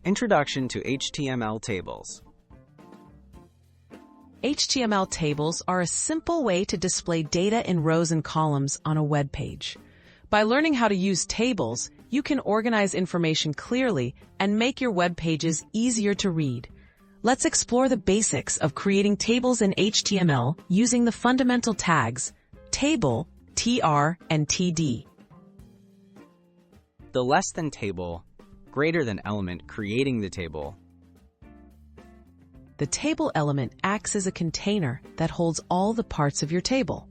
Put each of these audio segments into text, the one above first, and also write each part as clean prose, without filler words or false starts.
Introduction to HTML tables. HTML tables are a simple way to display data in rows and columns on a web page. By learning how to use tables, you can organize information clearly and make your web pages easier to read. Let's explore the basics of creating tables in HTML using the fundamental tags table, tr, and td. The less than table, greater than element creating the table. The table element acts as a container that holds all the parts of your table.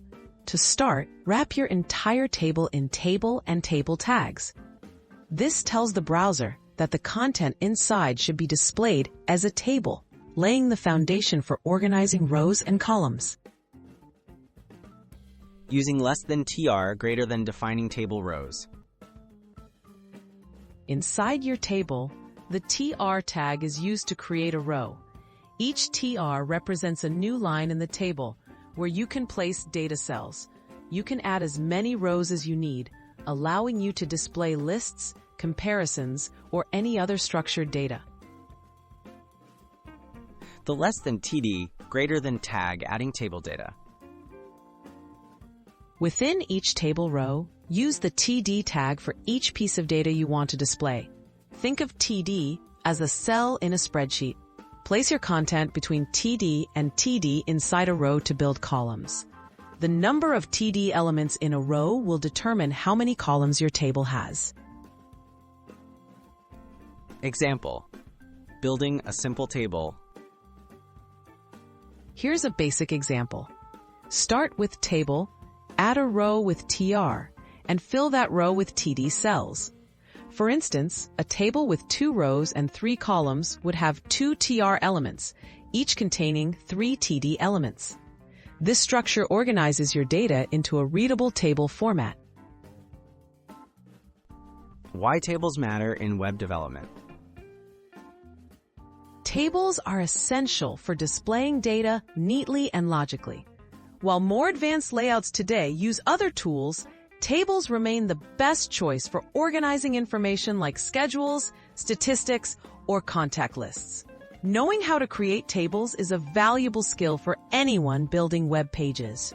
To start, wrap your entire table in table and table tags. This tells the browser that the content inside should be displayed as a table, laying the foundation for organizing rows and columns. Using less than tr greater than defining table rows. Inside your table, the tr tag is used to create a row. Each tr represents a new line in the table where you can place data cells. You can add as many rows as you need, allowing you to display lists, comparisons, or any other structured data. The less than td greater than tag adding table data. Within each table row, use the td tag for each piece of data you want to display. Think of td as a cell in a spreadsheet. Place your content between td and td inside a row to build columns. The number of td elements in a row will determine how many columns your table has. Example: building a simple table. Here's a basic example. Start with table, add a row with tr, and fill that row with td cells. For instance, a table with 2 rows and 3 columns would have 2 tr elements, each containing 3 td elements. This structure organizes your data into a readable table format. Why tables matter in web development. Tables are essential for displaying data neatly and logically. While more advanced layouts today use other tools, tables remain the best choice for organizing information like schedules, statistics, or contact lists. Knowing how to create tables is a valuable skill for anyone building web pages.